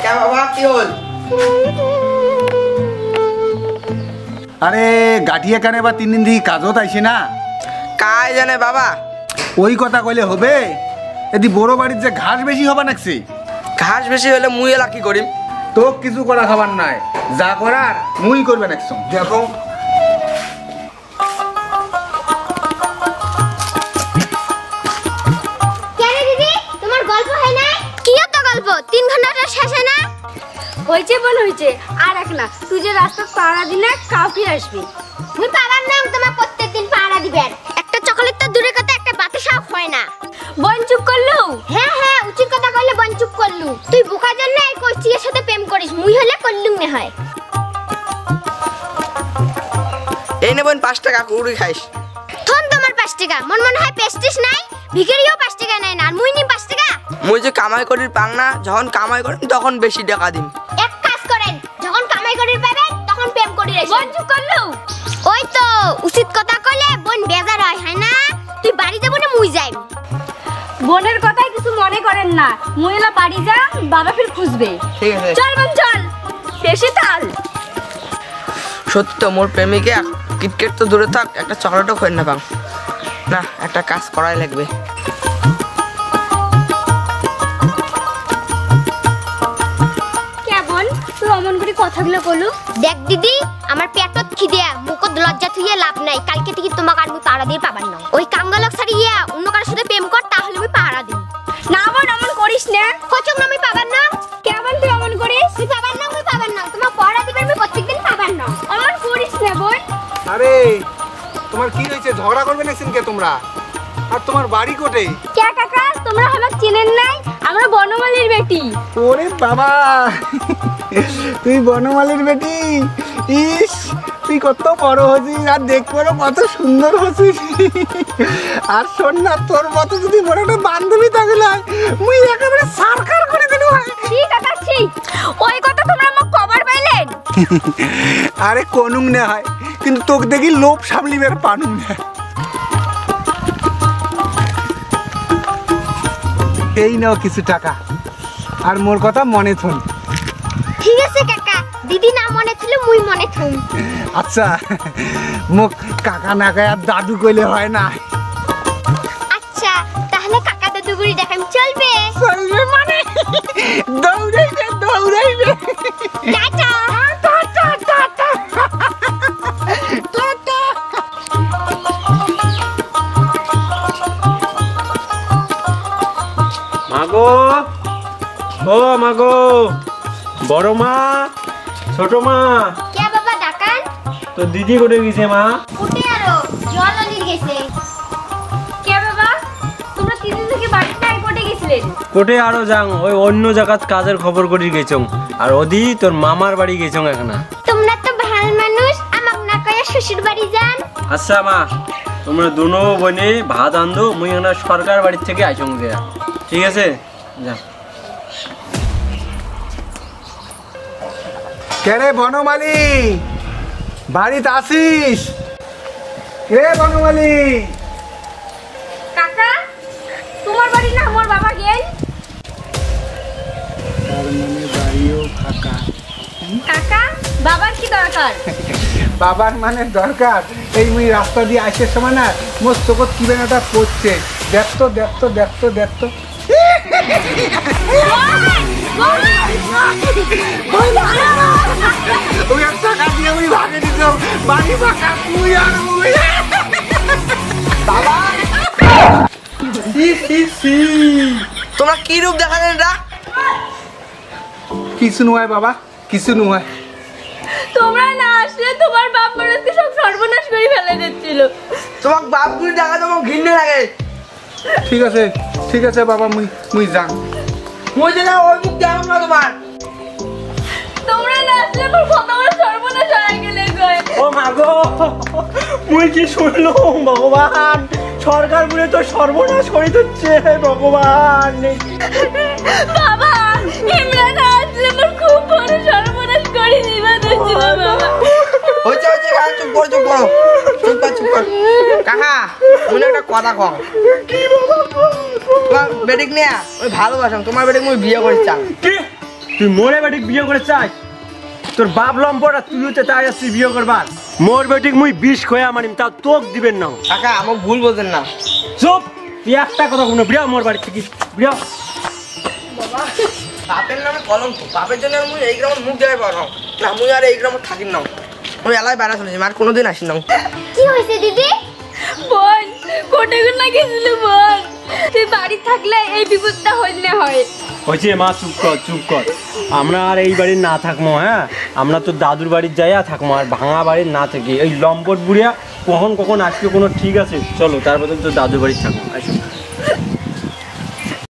কে বাবা কি হল? আরে গাঠিয়ে কানে বা 3 দিন থেকে কাজত আইছে না কাজ জানে বাবা। ওই কথা কইলে হবে? এদি বড় বাড়ির যে ঘাস বেশি হবে নাকছে। ঘাস বেশি হলে মুই এলা কি করিম? তো কিছু করা খাবার নাই, যা করার মুই করবে নাকছ। দেখো কেন দিদি তোমার গল্প হয় না? কি তো গল্প 3 ঘন্টাটা শেষ হয় না? হইছে বল হইছে, আর এক না তুই যে রাস্তা পাড়া দিনে কাউকে আসবি। মুই পাবার নাম তোমার প্রত্যেকদিন পাড়া দিবেন। একটা চকলেট তো দূরে কথা একটা বাতাসাও হয় না। বোন চুপ করলু? হ্যাঁ হ্যাঁ উচিত কথা কইলে বন চুপ করলু। তুই বোকা জন্য এই কোচিয়ের সাথে প্রেম করিস, মুই হলে করলুম না হয়। এই নে বোন 5 টাকা কুড়ি খাইস। থন তোমার 5 টাকা, মন মনে হয় পেস্টিস নাই, ভিখারিও 5 টাকা নাই না, আর মুই নি 5 টাকা। মুই যে কামাই করির পাং না, যখন কামাই করিম তখন বেশি টাকা দিম। এক কাজ করেন, যখন কামাই করির পাবেন তখন প্রেম করি রে। বোন চুপ করলু? ওই তো উচিত কথা কইলে বোন বেজার হয় না? তুই বাড়ি যাব না মুই যাইম? বোনের কথাই কিছু মনে করেন না, মুই এলা বাড়ি যা, বাবা ফির খুঁজবে। ঠিক আছে চল বোন চল, বেশি তাল। সত্য মোর প্রেমিকে কিটকেট তো দূরে থাক, একটা চকলেটও খাই না পাং না, একটা কাজ করাই লাগবে। কেমন তুই অমন করে কথাগুলো কলু? দেখ দিদি, আমার পেটত খিদে, মুখত লজ্জা থুইয়ে লাভ নাই। কালকে থেকে তোমাকে আর মুই পাড়া দিয়ে পাবার না। ওই কাঙ্গালক ছাড়িয়া অন্য কারোর সাথে প্রেম কর, তাহলে মুই পাড়া দিই। না বোন অমন করিস না। কচক না মুই পাবার না। কেমন তুই অমন করিস? মুই পাবার না, মুই পাবার না। তোমার পড়া দিবেন মুই প্রত্যেকদিন পাবার না। অমন করিস না বোন। আরে তোমার কি হয়েছে? ঝগড়া করবে নাকছেন কে তোমরা? আর তোমার বাড়ি কোটে? কে কাকা তোমরা আমাকে চিনেন নাই? আমরা বনমালীর বেটি। ওরে বাবা, তুই বনমালীর বেটি? ইস, তুই কত বড় হচ্ছিস আর দেখবো কত সুন্দর হচ্ছিস। আর শোন না, তোর মতো যদি বড় একটা বান্ধবী থাকলে মুই একেবারে সারকার করে দিল। ঠিক কাকা ঠিক, ওই কথা তোমরা আমাকে কবার পাইলেন? আরে কোনুং না হয়, কিন্তু তোকে দেখি লোভ সামলিবের পানুং না। এই নাও কিছু টাকা, আর মোর কথা মনে থুন। ঠিক আছে কাকা, দিদি না মনে ছিল মুই মনে থুম। আচ্ছা, মুখ কাকা না গায় আর দাদু কইলে হয় না। আচ্ছা তাহলে কাকা দাদুগুড়ি দেখাম চলবে? চলবে মানে দৌড়াইবে দৌড়াইবে। Tata tata tata tata. মাগো, ও মাগো, বড় মা, ছোট মা। কে বাবা ডাকান? তো দিদি কোথায় গেছে মা? উঠে আরো জল আনির গেছে। কে বাবা তোমরা 3 দিন থেকে বাড়িতে নাই কোটে গেছিলেন? কোটে আরো যাং, ওই অন্য জায়গাত কাজের খবর করি গেছং। আর ওদি তোর মামার বাড়ি গেছং এখন। তোমরা তো ভালো মানুষ, আমাক না কয়ে শ্বশুর বাড়ি যান। আচ্ছা মা, তোমরা দুনো বোনে ভাত আনদো, মুই এখন সরকার বাড়ির থেকে আইসং দেয়া। ঠিক আছে যা। কেরে বনমালী, বাড়িতে আসিস? কে বনমালী? কাকা তোমার বাড়ি না আমার বাবা গেল। তার মানে বাড়িও ফাঁকা। কাকা বাবার কি দরকার? বাবার মানে দরকার, এই মুই রাস্তা দিয়ে আসার সময় না মোর চোখত কি বেনাটা পড়ছে। দেখতো দেখতো দেখতো দেখতো। ওই টাকা দিয়ে উনি ভাগে দিত, বাড়ি ফাঁকা, তুই আর মুই। বাবা তোমরা কি রূপ দেখালেন এটা? কিছু নয় বাবা, কিছু নয়। তোমরা না আসলে তোমার বাপ মানুষকে সব সর্বনাশ করে ফেলে দিচ্ছিল। তোমার বাপগুলি দেখা তোমার ঘৃণা লাগে। ঠিক আছে ঠিক আছে বাবা, মুই যাং। মুই যে না ওই মুখ দেখাম না তোমার। তোমরা না আসলে আমার কত বড় সর্বনাশ হয়ে গেলে গো। ও মাগো, মুই কি শুনলাম ভগবান, সরকার বলে তো সর্বনাশ করে দিচ্ছে ভগবান। বাবা ইমরান আসলে আমার খুব বড় সর্বনাশ করে দিবা দিচ্ছিল বাবা। হইছে হইছে কাকা, চুপ করো চুপ করো, চুপ কর চুপ কর। কাকা মুই একটা কথা কম। তোমার বেটিক নিয়ে ওই ভালোবাসাম, তোমার বেটিক মুই বিয়ে করিছাম। কি তুই মোরে বেটিক বিয়ে করে চাস? তোর বাপ লম্পট আর তুইও তো তাই আসছিস বিয়ে করবার। মোর বেটিক মুই বিষ খোয়া মানিম, তা তোক দিবেন না। কাকা আমাকে ভুল বোঝেন না। চুপ, তুই একটা কথা কোনো বিয়া মোর বাড়ি থেকে বিয়া। বাপের নামে কলঙ্ক, বাপের জন্য মুই এই গ্রামের মুখ দেখাই পারো না। মুই আর এই গ্রামে থাকি না, মুই এলাই বেড়া চলেছি, আর কোনোদিন আসি না। কি হয়েছে দিদি? বোন কোটে না গেছিল বোন, তুই বাড়ি থাকলে এই বিপদটা হইলে হয়। হয়েছে মা, চুপ কর চুপ কর। আমরা আর এই বাড়ির না থাকবো, হ্যাঁ আমরা তো দাদুর বাড়ির যাইয়া থাকবো, আর ভাঙা বাড়ির না থাকি। এই লম্পট বুড়িয়া কখন কখন আসবে কোনো ঠিক আছে? চলো তারপরে তো দাদুর বাড়ির থাকবো।